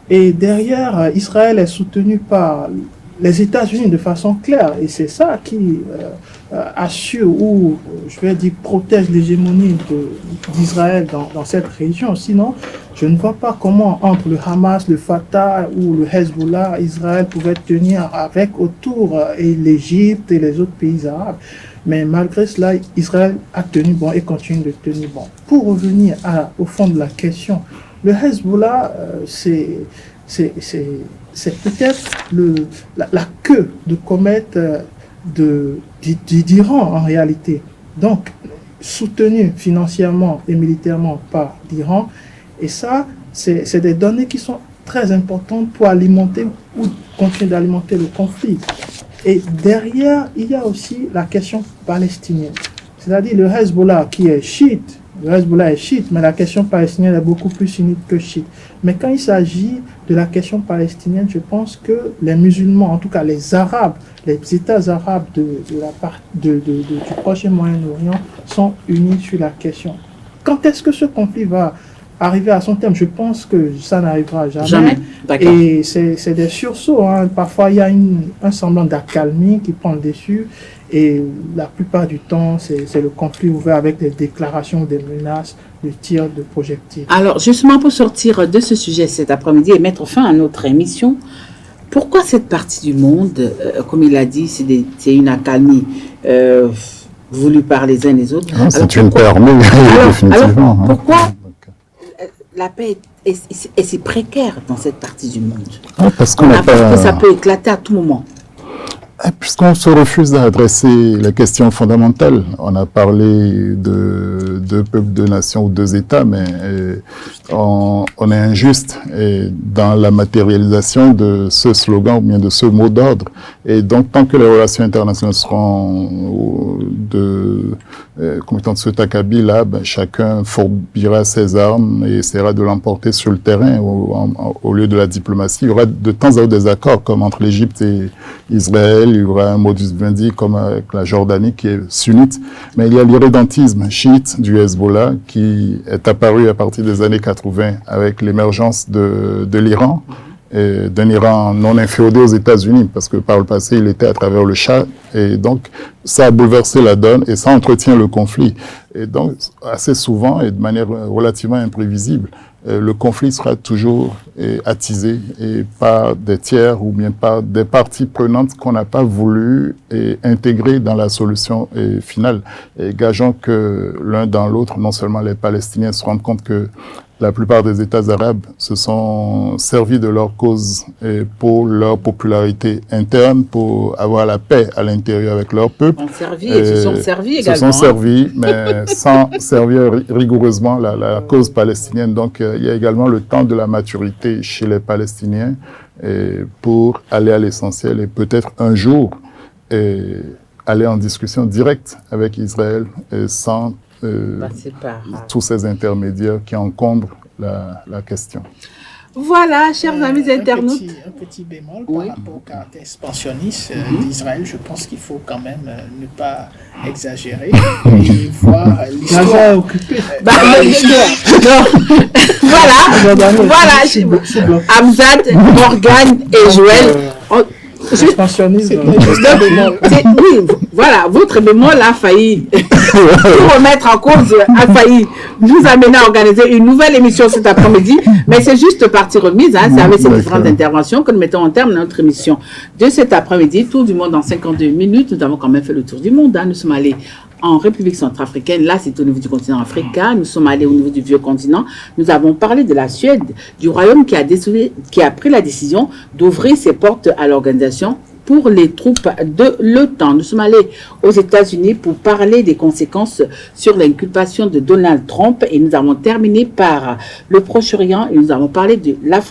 Et derrière, Israël est soutenu par les États-Unis de façon claire. Et c'est ça qui assure ou, je vais dire, protège l'hégémonie d'Israël dans cette région. Sinon, je ne vois pas comment entre le Hamas, le Fatah ou le Hezbollah, Israël pouvait tenir avec autour et l'Égypte et les autres pays arabes. Mais malgré cela, Israël a tenu bon et continue de tenir bon. Pour revenir au fond de la question, le Hezbollah, c'est peut-être la queue de comète d'Iran en réalité. Donc, soutenu financièrement et militairement par l'Iran. Et ça, c'est des données qui sont très importantes pour alimenter ou continuer d'alimenter le conflit. Et derrière, il y a aussi la question palestinienne. C'est-à-dire le Hezbollah qui est chiite. Le Hezbollah est chiite, mais la question palestinienne est beaucoup plus sunnite que chiite. Mais quand il s'agit de la question palestinienne, je pense que les musulmans, en tout cas les Arabes, les États arabes du Proche et Moyen-Orient sont unis sur la question. Quand est-ce que ce conflit va arriver à son terme? Je pense que ça n'arrivera jamais. Et c'est des sursauts. Hein. Parfois, il y a un semblant d'accalmie qui prend le dessus. Et la plupart du temps, c'est le conflit ouvert avec des déclarations, des menaces, des tirs de projectiles. Alors, justement, pour sortir de ce sujet cet après-midi et mettre fin à notre émission, pourquoi cette partie du monde, comme il a dit, c'est une accalmie voulue par les uns et les autres? C'est une paix armée, définitivement. Alors, pourquoi la paix est si précaire dans cette partie du monde? Parce qu'on n'a pas... que ça peut éclater à tout moment. Puisqu'on se refuse d'adresser les questions fondamentales, on a parlé de deux peuples, deux nations ou deux États, mais on est injuste dans la matérialisation de ce slogan ou bien de ce mot d'ordre. Et donc, tant que les relations internationales seront comme étant de ce acabit là, chacun fourbira ses armes et essaiera de l'emporter sur le terrain au lieu de la diplomatie. Il y aura de temps à autre des accords, comme entre l'Égypte et Israël. Il y aura un modus vivendi comme avec la Jordanie qui est sunnite. Mais il y a l'irrédentisme chiite du Hezbollah qui est apparu à partir des années 80 avec l'émergence de l'Iran. D'un Iran non inféodé aux États-Unis, parce que par le passé, il était à travers le Shah, et donc ça a bouleversé la donne, et ça entretient le conflit. Et donc, assez souvent, et de manière relativement imprévisible, le conflit sera toujours attisé et par des tiers ou bien par des parties prenantes qu'on n'a pas voulu intégrer dans la solution finale. Et gageons que l'un dans l'autre, non seulement les Palestiniens se rendent compte que la plupart des États arabes se sont servis de leur cause pour leur popularité interne, pour avoir la paix à l'intérieur avec leur peuple. Se sont servis également. Se sont servis, mais sans servir rigoureusement la cause palestinienne. Donc, il y a également le temps de la maturité chez les Palestiniens pour aller à l'essentiel et peut-être un jour aller en discussion directe avec Israël sans tous ces intermédiaires qui encombrent la question. Voilà, chers amis internautes. Un petit bémol par rapport au caractère expansionniste d'Israël, je pense qu'il faut quand même ne pas exagérer et voir l'histoire occupée. Voilà, Hamzat, Morgane et Joël. Expansionnisme. Oui, voilà, votre bémol a failli tout remettre en cause, a failli nous amener à organiser une nouvelle émission cet après-midi, mais c'est juste partie remise, c'est avec ces différentes interventions que nous mettons en terme notre émission de cet après-midi, Tour du monde en 52 minutes. Nous avons quand même fait le tour du monde, nous sommes allés en République centrafricaine, là c'est au niveau du continent africain, nous sommes allés au niveau du vieux continent, nous avons parlé de la Suède, du royaume qui a pris la décision d'ouvrir ses portes à l'organisation pour les troupes de l'OTAN. Nous sommes allés aux États-Unis pour parler des conséquences sur l'inculpation de Donald Trump et nous avons terminé par le Proche-Orient et nous avons parlé de la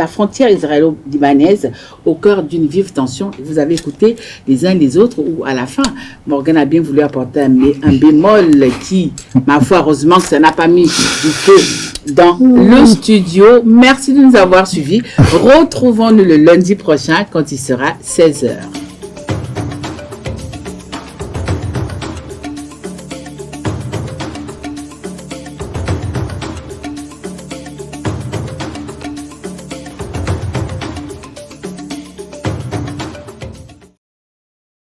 frontière israélo-libanaise au cœur d'une vive tension. Vous avez écouté les uns les autres où à la fin, Morgane a bien voulu apporter un bémol qui, ma foi, heureusement que ça n'a pas mis du feu dans le studio. Merci de nous avoir suivis. Retrouvons-nous le lundi prochain quand il sera 16h.